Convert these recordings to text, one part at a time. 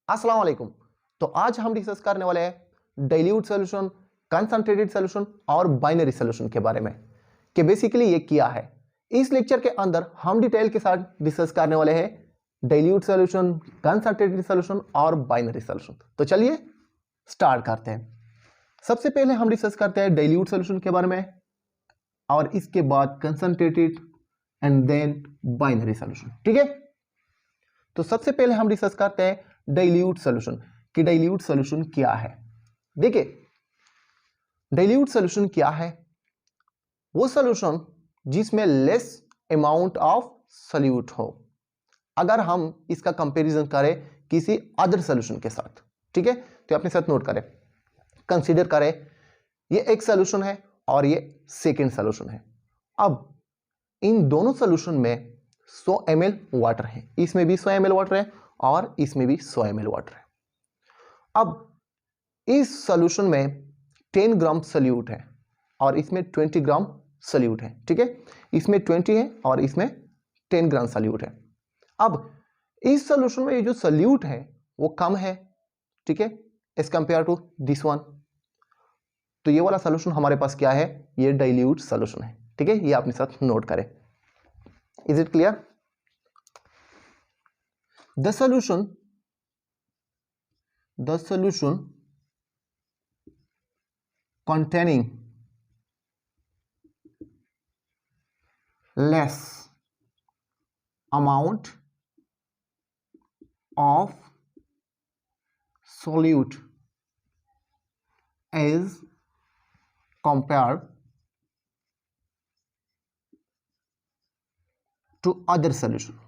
अस्सलाम वालेकुम। तो आज हम डिस्कस करने वाले हैं डाइल्यूट सॉल्यूशन, कंसंट्रेटेड सॉल्यूशन और बाइनरी सॉल्यूशन के बारे में कि बेसिकली ये क्या है। इस लेक्चर के अंदर हम डिटेल के साथ डिस्कस करने वाले हैं डाइल्यूट सॉल्यूशन, कंसंट्रेटेड सॉल्यूशन और बाइनरी सॉल्यूशन। तो चलिए स्टार्ट करते हैं। सबसे पहले हम डिस्कस करते हैं डाइल्यूट सॉल्यूशन के बारे में और इसके बाद concentrated and then binary solution. ठीक है, तो सबसे पहले हम डिस्कस करते हैं डाइल्यूट सॉल्यूशन कि डाइल्यूट सॉल्यूशन क्या है। देखिए, डाइल्यूट सॉल्यूशन क्या है? वो सॉल्यूशन जिसमें लेस अमाउंट ऑफ सॉल्यूट हो। अगर हम इसका कंपैरिजन करें किसी अदर सॉल्यूशन के साथ, ठीक है, तो अपने साथ नोट करें, कंसीडर करें ये एक सॉल्यूशन है और ये सेकेंड सॉल्यूशन है। अब इन दोनों सॉल्यूशन में 100 ml वाटर है, इसमें भी 100 ml वाटर है और इसमें भी 100 ml वाटर है। अब इस सॉल्यूशन में 10 ग्राम सॉल्यूट है और इसमें 20 ग्राम सॉल्यूट है। ठीक है, इसमें 20 है और इसमें 10 ग्राम सॉल्यूट है। अब इस सॉल्यूशन में ये जो सॉल्यूट है वो कम है, ठीक है, as compare to this one. तो ये वाला सॉल्यूशन हमारे पास क्या है? ये डाइल्यूट सॉल्यूशन है। ठीक है, ये अपने साथ नोट करें। Is it clear? The solution containing less amount of solute as compared to other solution.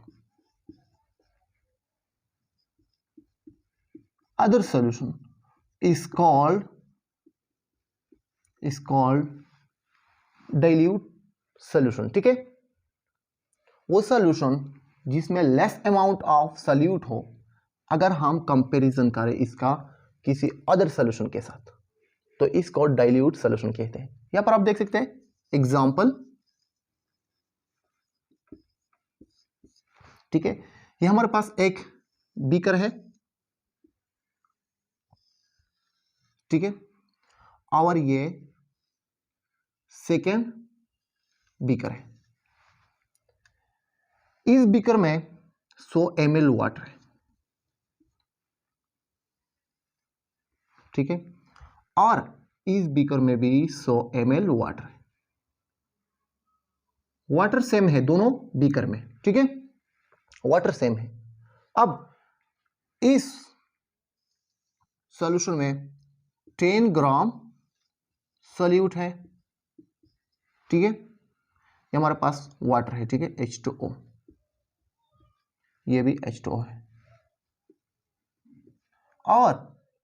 Other solution is called dilute solution. ठीक है, वो सॉल्यूशन जिसमें लेस अमाउंट ऑफ सॉल्यूट हो, अगर हम कंपैरिजन करें इसका किसी अदर सॉल्यूशन के साथ, तो इसको डाइल्यूट सॉल्यूशन कहते हैं। यहां पर आप देख सकते हैं एग्जांपल, ठीक है, ये हमारे पास एक बीकर है, ठीक है, और ये सेकेंड बीकर है। इस बीकर में 100 ml वाटर है, ठीक है, और इस बीकर में भी 100 ml वाटर है। वाटर सेम है दोनों बीकर में, ठीक है, वाटर सेम है। अब इस सॉल्यूशन में 10 ग्राम सॉल्यूट है, ठीक है, ये हमारे पास वाटर है, ठीक है, H2O, ये भी H2O है, और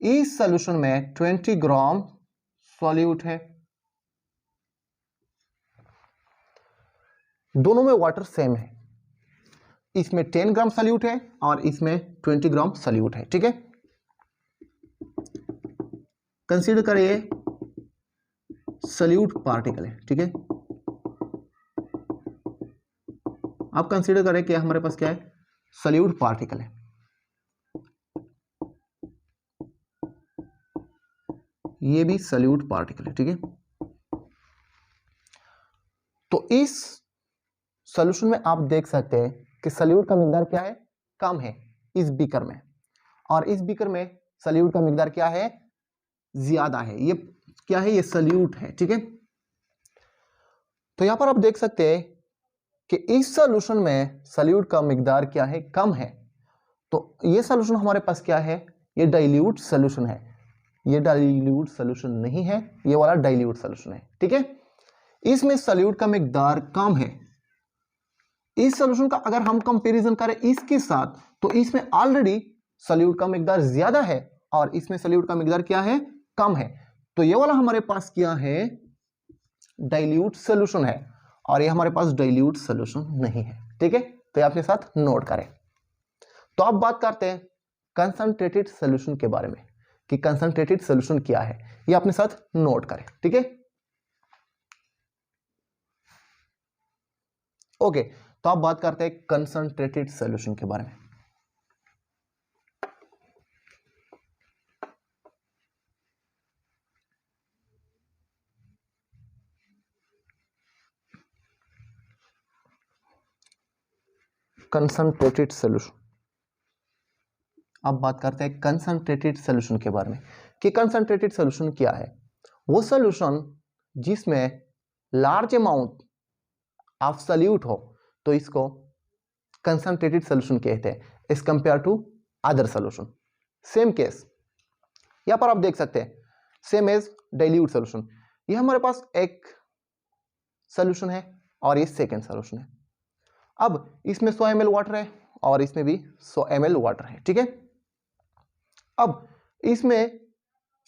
इस सॉल्यूशन में 20 ग्राम सॉल्यूट है। दोनों में वाटर सेम है, इसमें 10 ग्राम सॉल्यूट है और इसमें 20 ग्राम सॉल्यूट है, ठीक है। कंसीडर करिए सॉल्यूट पार्टिकल है, ठीक है, आप कंसीडर करें कि हमारे पास क्या है? सॉल्यूट पार्टिकल है। ये भी सॉल्यूट पार्टिकल है, ठीक है। तो इस सॉल्यूशन में आप देख सकते हैं कि सॉल्यूट का मिकदार क्या है? कम है इस बीकर में, और इस बीकर में सॉल्यूट का मिकदार क्या है? ज्यादा है। ये क्या है? ये सॉल्यूट है, ठीक है। तो यहां पर आप देख सकते हैं कि इस सॉल्यूशन में सॉल्यूट का मिकदार क्या है? कम है। तो ये सॉल्यूशन हमारे पास क्या है? ये डाइल्यूट सॉल्यूशन है। ये डाइल्यूट सॉल्यूशन नहीं है, ये वाला डाइल्यूट सॉल्यूशन है, ठीक है। इसमें सॉल्यूट का मिकदार कम है। इस सॉल्यूशन का अगर हम कंपैरिजन करें इसके साथ, तो इसमें ऑलरेडी सॉल्यूट का मिकदार ज्यादा है और इसमें सॉल्यूट का मिकदार क्या है? कम है। तो ये वाला हमारे पास क्या है? डाइल्यूट सॉल्यूशन है, और ये हमारे पास डाइल्यूट सॉल्यूशन नहीं है, ठीक है। तो ये अपने साथ नोट करें। तो अब बात करते हैं कंसंट्रेटेड सॉल्यूशन के बारे में कि कंसंट्रेटेड सॉल्यूशन क्या है, ये अपने साथ नोट करें, ठीक है। ओके, तो अब बात करते हैं कंसंट्रेटेड सॉल्यूशन के बारे में। Concentrated solution. अब बात करते हैं कंसंट्रेटेड सोल्यूशन के बारे में कि कंसंट्रेटेड सोल्यूशन क्या है। वो सोल्यूशन जिसमें लार्ज अमाउंट ऑफ सोल्यूट हो तो इसको कंसंट्रेटेड सोल्यूशन कहते हैं as compare to other solution. Same case यहां पर आप देख सकते हैं, सेम एज डाइल्यूट सोल्यूशन। ये हमारे पास एक सोल्यूशन है और ये सेकेंड सोल्यूशन है। अब इसमें 100 ml वाटर है और इसमें भी 100 ml वाटर है, ठीक है। अब इसमें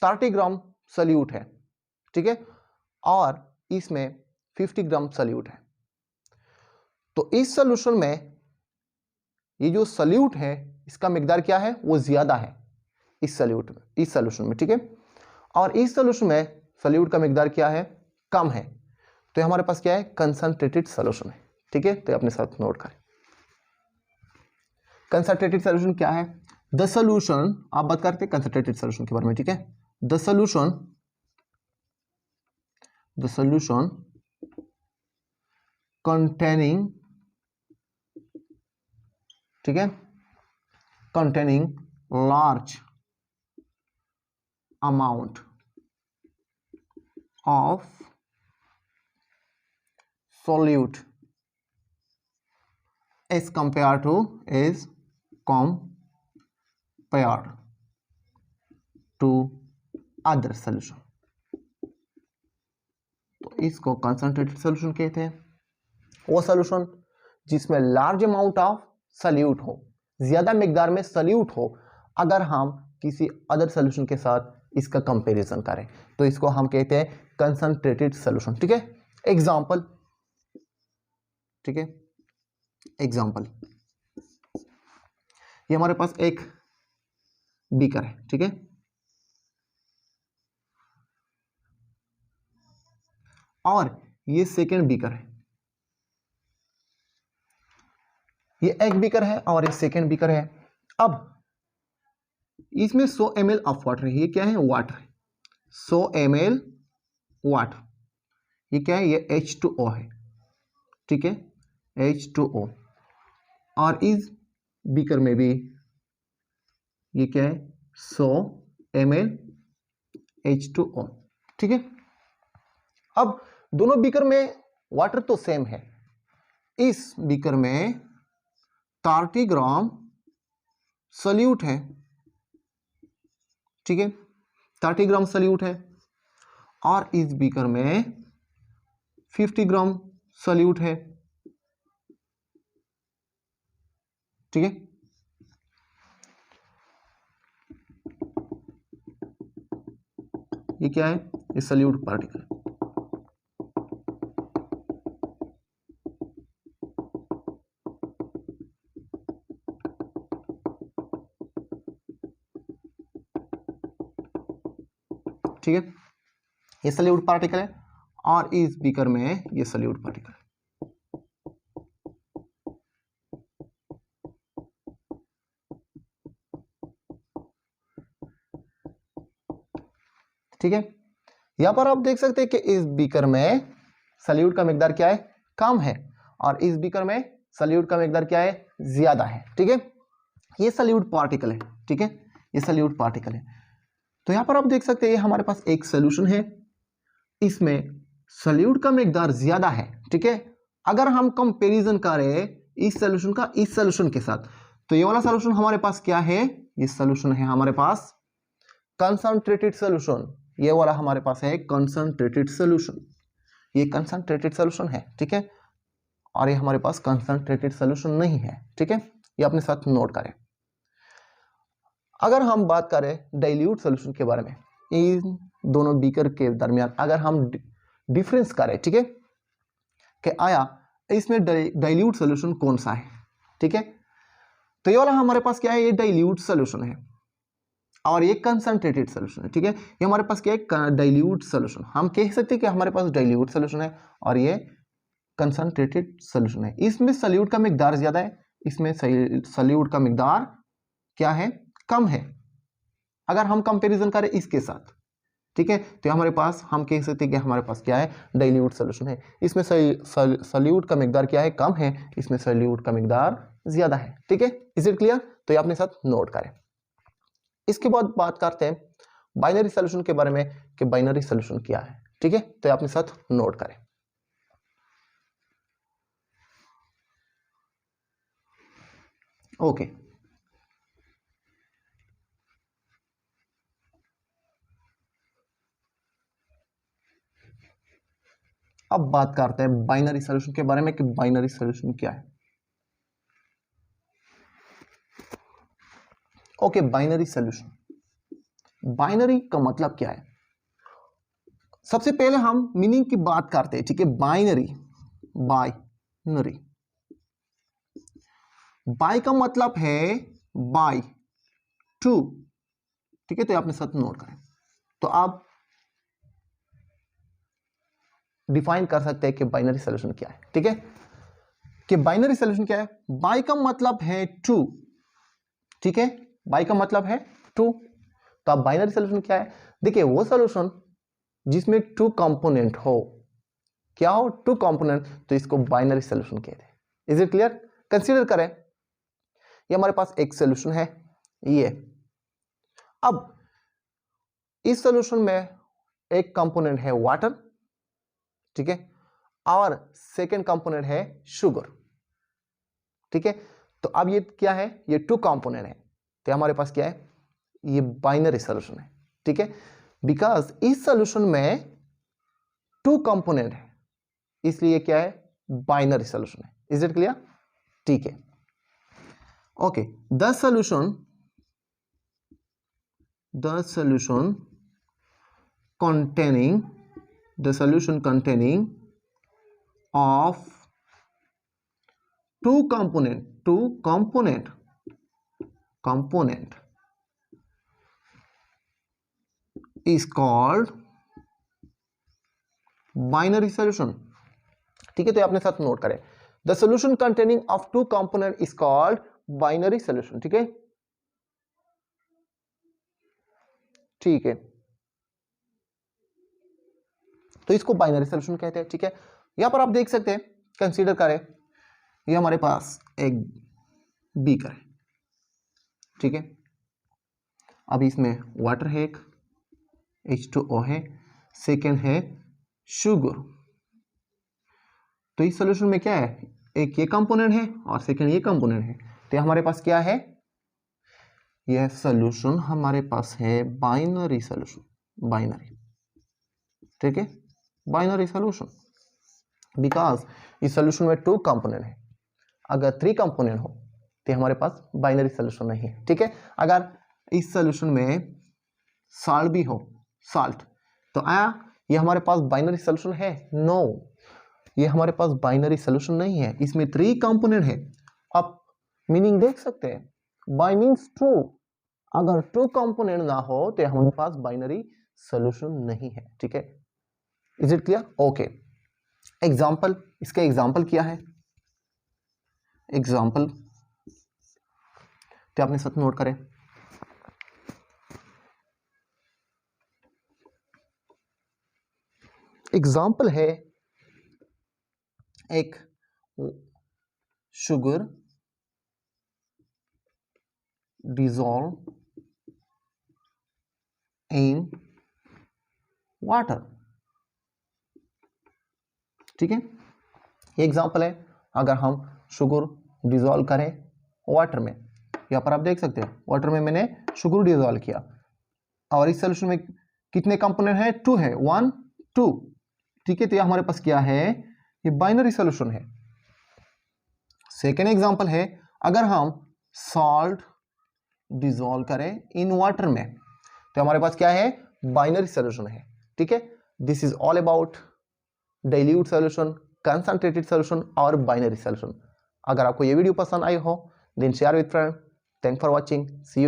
30 ग्राम सोल्यूट है, ठीक है, और इसमें 50 ग्राम सोल्यूट है। तो इस सोल्यूशन में ये जो सोल्यूट है इसका मिकदार क्या है, वो ज्यादा है इस सोल्यूट में, इस सोल्यूशन में, ठीक है। और इस सोल्यूशन में सोल्यूट का मिकदार क्या है, कम है। तो हमारे पास क्या है, कंसंट्रेटेड सोल्यूशन है, ठीक है। तो अपने साथ नोट करें, कंसंट्रेटेड सोल्यूशन क्या है। द सोल्यूशन, आप बात करते हैं कंसंट्रेटेड सोल्यूशन के बारे में, ठीक है। द सोल्यूशन कंटेनिंग, ठीक है, containing large amount of solute as compared to other solution. तो इसको कंसंट्रेटेड सोल्यूशन कहते हैं। वो सोल्यूशन जिसमें लार्ज अमाउंट ऑफ सोल्यूट हो, ज्यादा मिकदार में सोल्यूट हो, अगर हम किसी अदर सोल्यूशन के साथ इसका कंपैरिजन करें तो इसको हम कहते हैं कंसंट्रेटेड सोल्यूशन, ठीक है। एग्जांपल, ठीक है, एग्जांपल, ये हमारे पास एक बीकर है, ठीक है, और ये सेकेंड बीकर है। ये एक बीकर है और ये सेकेंड बीकर है। अब इसमें 100 ml ऑफ वाटर है। ये क्या है, वाटर है, 100 ml वाटर। ये क्या है, ये H2O है, ठीक है, H2O। और इस बीकर में भी ये क्या है, 100 ml H2O, ठीक है। अब दोनों बीकर में वाटर तो सेम है। इस बीकर में 30 ग्राम सोल्यूट है, ठीक है, 30 ग्राम सोल्यूट है, और इस बीकर में 50 ग्राम सोल्यूट है, ठीक है। ये क्या है, ये सोल्यूट पार्टिकल, ठीक है, ये सोल्यूट पार्टिकल है, और इस बीकर में ये सोल्यूट पार्टिकल है, ठीक है। यहां पर आप देख सकते हैं कि इस बीकर में सोल्यूट का मिकदार क्या है, कम है, और इस बीकर में सोल्यूट का मिकदार क्या है, ज्यादा है, ठीक है। ये सोल्यूट पार्टिकल है, ठीक है, ये सोल्यूट पार्टिकल है। तो यहां पर आप देख सकते हैं हमारे पास एक सोल्यूशन है, इसमें सोल्यूट का मिकदार ज्यादा है, ठीक है। अगर हम कंपैरिजन करें इस सोल्यूशन का इस सोल्यूशन के साथ, तो ये वाला सोल्यूशन हमारे पास क्या है, ये सोल्यूशन है हमारे पास कंसंट्रेटेड सोल्यूशन। ये वाला हमारे पास है कंसंट्रेटेड सोल्यूशन, ये कंसंट्रेटेड सोल्यूशन है, ठीक है। और ये हमारे पास कंसंट्रेटेड सोल्यूशन नहीं है, ठीक है। ये अपने साथ नोट करें। अगर हम बात करें डाइल्यूट सोल्यूशन के बारे में, इन दोनों बीकर के दरमियान अगर हम डिफरेंस करें, ठीक है, कि आया इसमें डाइल्यूट सोल्यूशन कौन सा है, ठीक है। तो ये वाला हमारे पास क्या है, ये डाइल्यूट सोल्यूशन है, और ये कंसंट्रेटेड सोल्यूशन है, ठीक है। ये हमारे पास क्या है, डाइल्यूट सोल्यूशन। हम कह सकते हैं कि हमारे पास डाइल्यूट सोल्यूशन है और ये कंसंट्रेटेड सोल्यूशन है। इसमें सोल्यूट का मिकदार ज्यादा है, इसमें सोल्यूट का मिकदार क्या है, कम है, अगर हम कंपैरिजन करें इसके साथ, ठीक है। तो हमारे पास हम कह सकते हैं कि हमारे पास क्या है, डाइल्यूट सोल्यूशन है। इसमें सोल्यूट का मिकदार क्या है, कम है, इसमें सोल्यूट का मिकदार ज्यादा है, ठीक है। Is it clear? तो ये अपने साथ नोट करें। इसके बाद बात करते हैं बाइनरी सॉल्यूशन के बारे में कि बाइनरी सॉल्यूशन क्या है, ठीक है। तो ये अपने साथ नोट करें। ओके, अब बात करते हैं बाइनरी सॉल्यूशन के बारे में कि बाइनरी सॉल्यूशन क्या है। ओके, बाइनरी सॉल्यूशन, बाइनरी का मतलब क्या है? सबसे पहले हम मीनिंग की बात करते हैं, ठीक है। बाइनरी, बाइनरी, बाई का मतलब है बाई, टू, ठीक है। तो आपने साथ नोट करें। तो आप डिफाइन कर सकते हैं कि बाइनरी सॉल्यूशन क्या है, ठीक है। कि बाइनरी सॉल्यूशन क्या है? बाई का मतलब है टू, ठीक है। बाई का मतलब है टू। तो अब बाइनरी सॉल्यूशन क्या है? देखिए, वो सॉल्यूशन जिसमें टू कंपोनेंट हो, क्या हो? टू कंपोनेंट, तो इसको बाइनरी सॉल्यूशन कहते हैं। Is it clear? कंसीडर करें, ये हमारे पास एक सॉल्यूशन है, ये। अब इस सॉल्यूशन में एक कंपोनेंट है वाटर, ठीक है, और सेकेंड कंपोनेंट है शुगर, ठीक है। तो अब ये क्या है? ये टू कंपोनेंट है, तो हमारे पास क्या है? ये बाइनरी सॉल्यूशन है, ठीक है। बिकॉज इस सॉल्यूशन में टू कंपोनेंट है, इसलिए क्या है? बाइनरी सॉल्यूशन है। Is it clear? ठीक है। Okay, the solution containing of two component is called binary solution, ठीक है। तो अपने साथ नोट करें, the solution containing of two component is called binary solution, ठीक है। ठीक है, तो इसको बाइनरी सॉल्यूशन कहते हैं, ठीक है। यहां पर आप देख सकते हैं, कंसीडर करें, ये हमारे पास एक बीकर है, ठीक है। अब इसमें वाटर है, एक H2O है, सेकेंड है शुगर। तो इस सॉल्यूशन में क्या है? एक ये कंपोनेंट है और सेकेंड ये कंपोनेंट है, तो हमारे पास क्या है? यह सॉल्यूशन हमारे पास है बाइनरी सॉल्यूशन, बाइनरी, ठीक है, बाइनरी सॉल्यूशन। बिकॉज इस सॉल्यूशन में टू कंपोनेंट है, अगर थ्री कंपोनेंट हो तो हमारे पास बाइनरी सॉल्यूशन नहीं है, ठीक है। अगर इस सॉल्यूशन में सॉल्ट भी हो, सॉल्ट, तो आया ये हमारे पास बाइनरी सॉल्यूशन है? नो, ये हमारे पास बाइनरी सॉल्यूशन नहीं है, इसमें थ्री कंपोनेंट है। आप मीनिंग देख सकते हैं, बाई मीन्स टू, अगर टू कंपोनेंट ना हो तो हमारे पास बाइनरी सॉल्यूशन नहीं है, ठीक है। Is it clear? Okay, example, इसका एग्जांपल क्या है? एग्जांपल तो आपने साथ नोट करें, एग्जांपल है एक शुगर डिसॉल्व इन वाटर, ठीक है। ये एग्जांपल है, अगर हम शुगर डिसॉल्व करें वाटर में, यहां पर आप देख सकते हैं वाटर में मैंने शुगर डिसॉल्व किया, और इस सॉल्यूशन में कितने कंपोनेंट है? टू है, वन टू, ठीक है। तो ये हमारे पास क्या है? ये बाइनरी सॉल्यूशन है। सेकेंड एग्जांपल है, अगर हम सॉल्ट डिसॉल्व करें इन वाटर में, तो हमारे पास क्या है? बाइनरी सॉल्यूशन है, ठीक है। This is all about dilute solution, concentrated solution और बाइनरी सॉल्यूशन। अगर आपको ये वीडियो पसंद आई हो then share with friend. Thank for watching, see you.